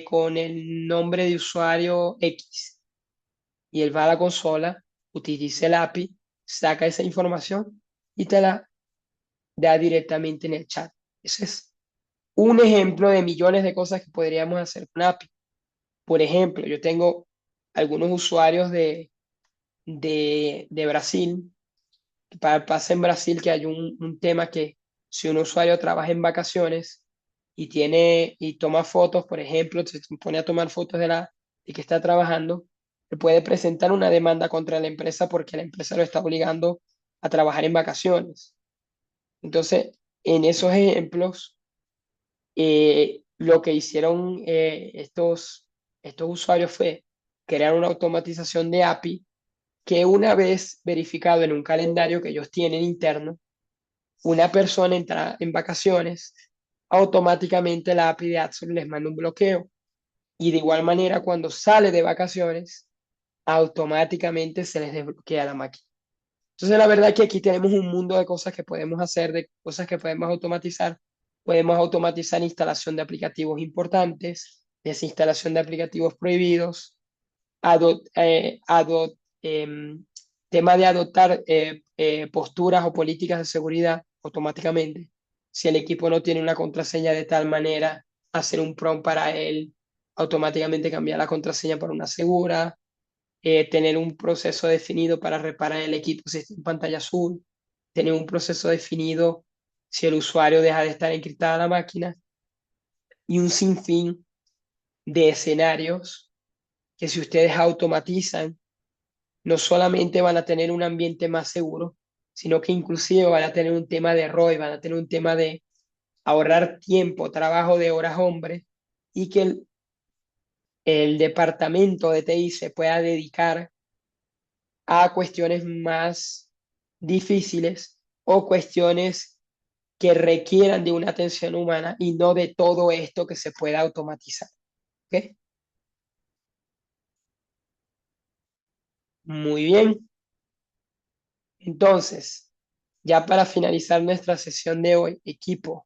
con el nombre de usuario X. Y él va a la consola, utiliza el API, saca esa información y te la da directamente en el chat. Ese es un ejemplo de millones de cosas que podríamos hacer con API. Por ejemplo, yo tengo algunos usuarios de Brasil. Pasa en Brasil que hay un tema que si un usuario trabaja en vacaciones y toma fotos, por ejemplo, se pone a tomar fotos de que está trabajando, le puede presentar una demanda contra la empresa porque la empresa lo está obligando a trabajar en vacaciones. Entonces, en esos ejemplos, lo que hicieron estos usuarios fue crear una automatización de API que una vez verificado en un calendario que ellos tienen interno, una persona entra en vacaciones, automáticamente la API de Absolute les manda un bloqueo. Y de igual manera, cuando sale de vacaciones, automáticamente se les desbloquea la máquina. Entonces, la verdad es que aquí tenemos un mundo de cosas que podemos hacer, de cosas que podemos automatizar. Podemos automatizar instalación de aplicativos importantes, desinstalación de aplicativos prohibidos, ado- eh, ado- em, tema de adoptar posturas o políticas de seguridad automáticamente. Si el equipo no tiene una contraseña de tal manera, hacer un prompt para él, automáticamente cambiar la contraseña por una segura, tener un proceso definido para reparar el equipo si está en pantalla azul, tener un proceso definido si el usuario deja de estar encriptada la máquina y un sinfín de escenarios que si ustedes automatizan no solamente van a tener un ambiente más seguro, sino que inclusive van a tener un tema de ROI, van a tener un tema de ahorrar tiempo, trabajo de horas hombre, y que el departamento de TI se pueda dedicar a cuestiones más difíciles o cuestiones que requieran de una atención humana y no de todo esto que se pueda automatizar. ¿Ok? Muy bien. Entonces, ya para finalizar nuestra sesión de hoy, equipo,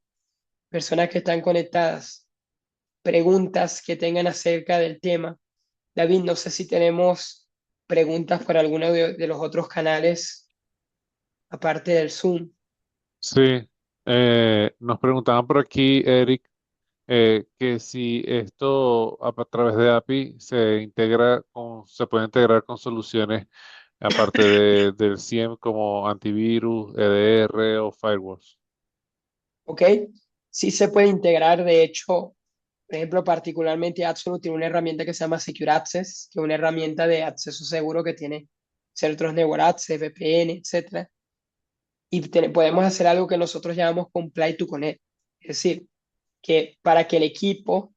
personas que están conectadas, preguntas que tengan acerca del tema. David, no sé si tenemos preguntas por alguno de los otros canales aparte del Zoom. Sí, nos preguntaban por aquí, Eric, que si esto a través de API se puede integrar con soluciones aparte del SIEM como antivirus, EDR o firewalls. ¿Ok? Sí se puede integrar, de hecho, por ejemplo, particularmente Absolute tiene una herramienta que se llama Secure Access, que es una herramienta de acceso seguro que tiene ciertos network access, VPN, etcétera. Y podemos hacer algo que nosotros llamamos Comply to Connect. Es decir, que para que el equipo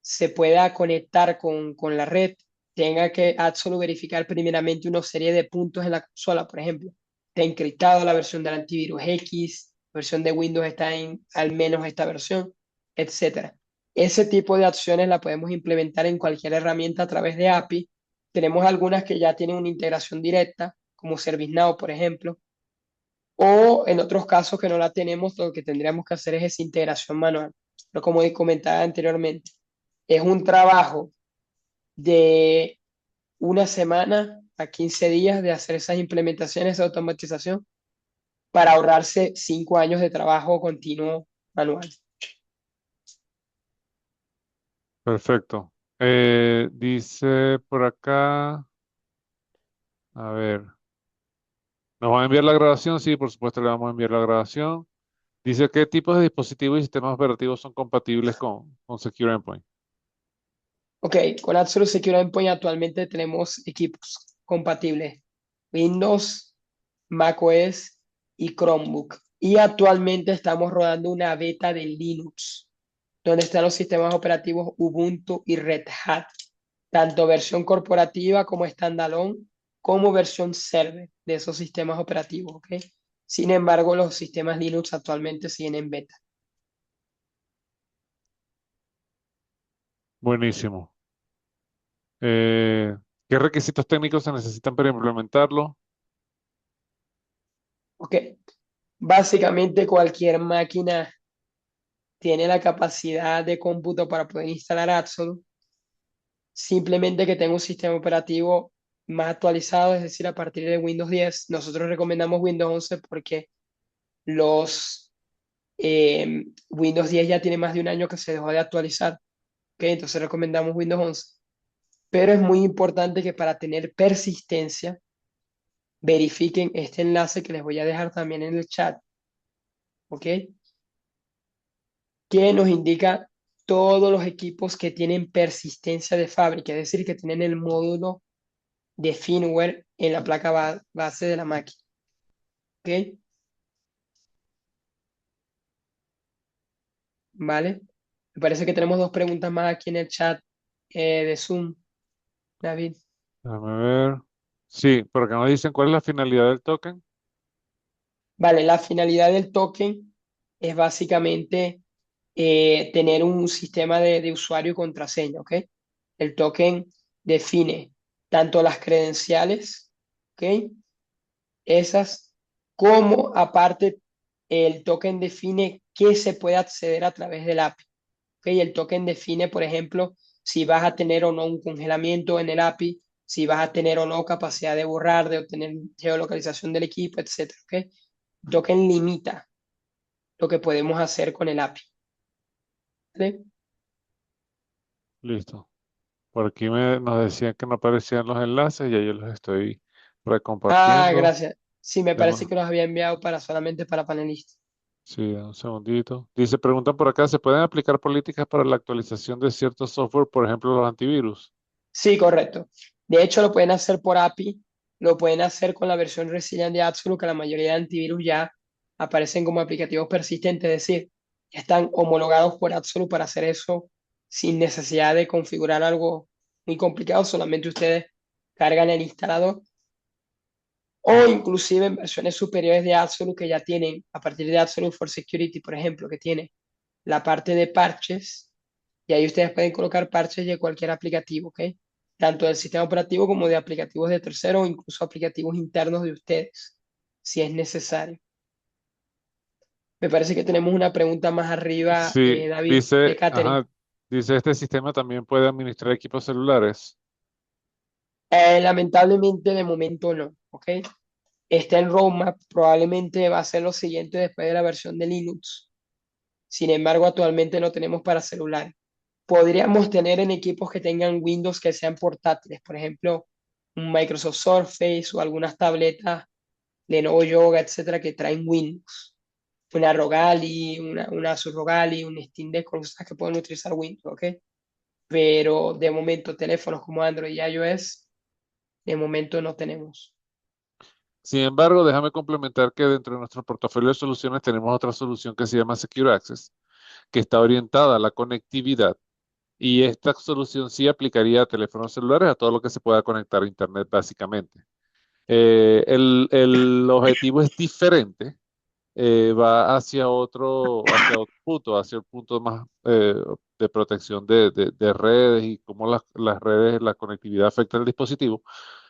se pueda conectar con la red, tenga que solo verificar primeramente una serie de puntos en la consola, por ejemplo. Está encriptado la versión del antivirus X, la versión de Windows está en al menos esta versión, etcétera. Ese tipo de acciones la podemos implementar en cualquier herramienta a través de API. Tenemos algunas que ya tienen una integración directa, como ServiceNow, por ejemplo, o en otros casos que no la tenemos, lo que tendríamos que hacer es esa integración manual. Pero como comentaba anteriormente, es un trabajo de una semana a 15 días de hacer esas implementaciones de automatización para ahorrarse 5 años de trabajo continuo manual. Perfecto. Dice por acá, a ver, ¿nos van a enviar la grabación? Sí, por supuesto le vamos a enviar la grabación. Dice, ¿qué tipos de dispositivos y sistemas operativos son compatibles con Secure Endpoint? Ok, con Absolute Secure Endpoint actualmente tenemos equipos compatibles Windows, macOS y Chromebook. Y actualmente estamos rodando una beta de Linux, donde están los sistemas operativos Ubuntu y Red Hat, tanto versión corporativa como standalone, como versión server de esos sistemas operativos, ¿ok? Sin embargo, los sistemas Linux actualmente siguen en beta. Buenísimo. Eh, ¿Qué requisitos técnicos se necesitan para implementarlo? ¿Ok? Básicamente cualquier máquina tiene la capacidad de cómputo para poder instalar Absolute, simplemente que tenga un sistema operativo más actualizado, es decir, a partir de Windows 10. Nosotros recomendamos Windows 11 porque los Windows 10 ya tiene más de un año que se dejó de actualizar. ¿Ok? Entonces recomendamos Windows 11. Pero es muy importante que para tener persistencia verifiquen este enlace que les voy a dejar también en el chat. ¿Ok? Que nos indica todos los equipos que tienen persistencia de fábrica, es decir, que tienen el módulo de firmware en la placa base de la máquina. ¿Ok? ¿Vale? Me parece que tenemos dos preguntas más aquí en el chat de Zoom, David. Déjame ver. Sí, por acá nos dicen cuál es la finalidad del token. Vale, la finalidad del token es básicamente tener un sistema de usuario y contraseña, ¿ok? El token define tanto las credenciales, ¿ok? Esas, como aparte el token define qué se puede acceder a través del API, ¿ok? El token define, por ejemplo, si vas a tener o no un congelamiento en el API, si vas a tener o no capacidad de borrar, de obtener geolocalización del equipo, etcétera, ¿ok? Token limita lo que podemos hacer con el API. ¿Vale? Listo. Por aquí nos decían que no aparecían los enlaces, ya yo los estoy Ah, recompartiendo. gracias. Sí, me parece Demo- que los había enviado para solamente para panelistas. Sí, dame un segundito. Dice, preguntan por acá, ¿se pueden aplicar políticas para la actualización de cierto software, por ejemplo, los antivirus? Sí, correcto. De hecho, lo pueden hacer por API. lo pueden hacer con la versión Resilient de Absolute, que la mayoría de antivirus ya aparecen como aplicativos persistentes, es decir, ya están homologados por Absolute para hacer eso sin necesidad de configurar algo muy complicado, solamente ustedes cargan el instalador o inclusive en versiones superiores de Absolute que ya tienen, a partir de Absolute for Security, por ejemplo, que tiene la parte de parches, y ahí ustedes pueden colocar parches de cualquier aplicativo, ¿ok? Tanto del sistema operativo como de aplicativos de terceros o incluso aplicativos internos de ustedes, si es necesario. Me parece que tenemos una pregunta más arriba, Sí, David, de dice, Catherine. ajá, dice, este sistema también puede administrar equipos celulares. Lamentablemente de momento no, ¿ok? Está en roadmap, probablemente va a ser lo siguiente después de la versión de Linux. Sin embargo, actualmente no tenemos para celular. Podríamos tener en equipos que tengan Windows que sean portátiles, por ejemplo, un Microsoft Surface o algunas tabletas Lenovo Yoga, etcétera, que traen Windows. Una Rogali, una Asus Rogali, un Steam Deck, cosas que pueden utilizar Windows, ¿ok? Pero de momento teléfonos como Android y iOS, de momento no tenemos. Sin embargo, déjame complementar que dentro de nuestro portafolio de soluciones tenemos otra solución que se llama Secure Access, que está orientada a la conectividad. Y esta solución sí aplicaría a teléfonos celulares, a todo lo que se pueda conectar a Internet, básicamente. El objetivo es diferente, va hacia otro punto, hacia el punto más de protección de redes y cómo las redes, la conectividad afecta al dispositivo.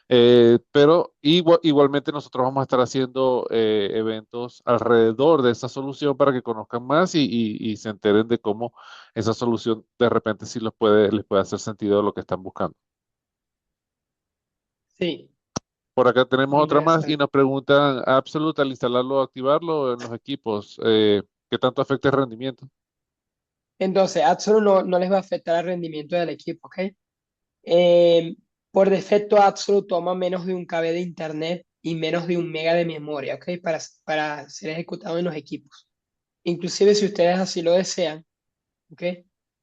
Pero igualmente nosotros vamos a estar haciendo eventos alrededor de esa solución para que conozcan más y se enteren de cómo esa solución de repente sí les puede hacer sentido lo que están buscando. Sí, Por acá tenemos muy otra más y interesante. nos preguntan, Absolute al instalarlo o activarlo en los equipos, ¿qué tanto afecta el rendimiento? Entonces, Absolute no les va a afectar el rendimiento del equipo, ¿ok? Eh, por defecto, Absolute toma menos de 1 KB de internet y menos de 1 MB de memoria, ¿ok? Para ser ejecutado en los equipos. Inclusive si ustedes así lo desean, ¿ok?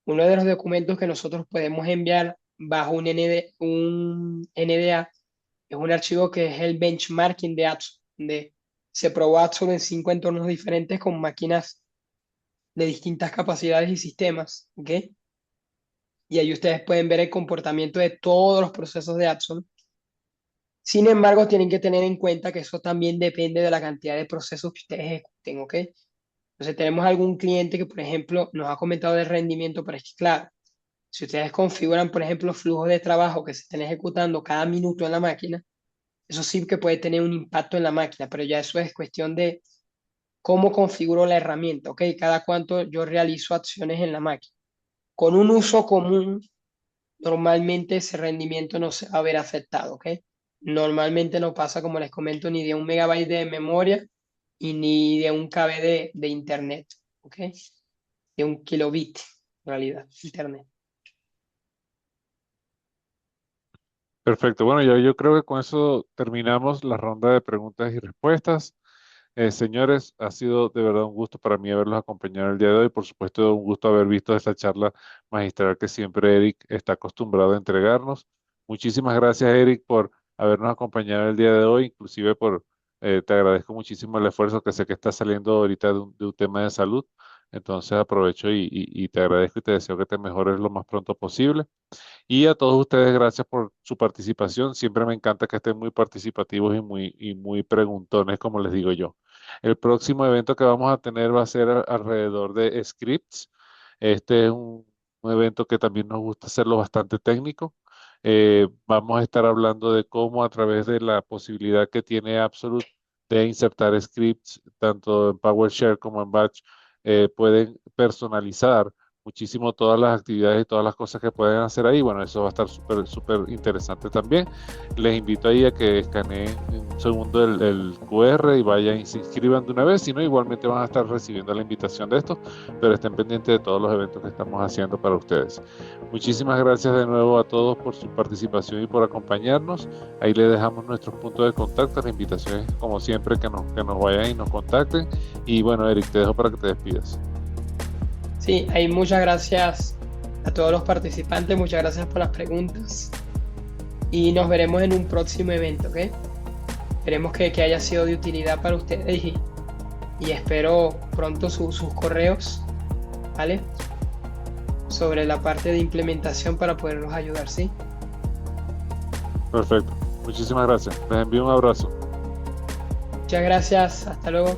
Uno de los documentos que nosotros podemos enviar bajo un NDA es un archivo que es el benchmarking de Absolute, donde se probó Absolute en 5 entornos diferentes con máquinas de distintas capacidades y sistemas, ¿ok? Y ahí ustedes pueden ver el comportamiento de todos los procesos de Absolute. Sin embargo, tienen que tener en cuenta que eso también depende de la cantidad de procesos que ustedes ejecuten, ¿ok? Entonces tenemos algún cliente que, por ejemplo, nos ha comentado del rendimiento, pero es que, claro, si ustedes configuran, por ejemplo, flujos de trabajo que se estén ejecutando cada minuto en la máquina, eso sí que puede tener un impacto en la máquina, pero ya eso es cuestión de cómo configuro la herramienta, ¿ok? Cada cuánto yo realizo acciones en la máquina. Con un uso común, normalmente ese rendimiento no se va a ver afectado, ¿ok? Normalmente no pasa, como les comento, ni de 1 MB de memoria y ni de 1 KB de internet, ¿ok? De 1 kilobit, en realidad, internet. Perfecto, bueno, yo creo que con eso terminamos la ronda de preguntas y respuestas. Señores, ha sido de verdad un gusto para mí haberlos acompañado el día de hoy. Por supuesto, un gusto haber visto esta charla magistral que siempre Eric está acostumbrado a entregarnos. Muchísimas gracias, Eric, por habernos acompañado el día de hoy. Inclusive te agradezco muchísimo el esfuerzo que sé que está saliendo ahorita de un tema de salud. Entonces aprovecho y te agradezco y te deseo que te mejores lo más pronto posible. Y a todos ustedes, gracias por su participación. Siempre me encanta que estén muy participativos y muy preguntones, como les digo yo. El próximo evento que vamos a tener va a ser alrededor de scripts. Este es un evento que también nos gusta hacerlo bastante técnico. Vamos a estar hablando de cómo a través de la posibilidad que tiene Absolute de insertar scripts, tanto en PowerShell como en Batch, pueden personalizar muchísimo todas las actividades y todas las cosas que pueden hacer ahí. Bueno, eso va a estar súper interesante también. Les invito ahí a que escaneen un segundo el QR y vayan y se inscriban de una vez. Si no, igualmente van a estar recibiendo la invitación de esto, pero estén pendientes de todos los eventos que estamos haciendo para ustedes. Muchísimas gracias de nuevo a todos por su participación y por acompañarnos. Ahí les dejamos nuestros puntos de contacto. La invitación es, como siempre, que nos vayan y nos contacten. Y bueno, Eric, te dejo para que te despidas. Sí, hay muchas gracias a todos los participantes, muchas gracias por las preguntas y nos veremos en un próximo evento, ¿ok? Esperemos que haya sido de utilidad para ustedes y espero pronto sus correos, ¿vale? Sobre la parte de implementación para poderlos ayudar, ¿sí? Perfecto. Muchísimas gracias. Les envío un abrazo. Muchas gracias. Hasta luego.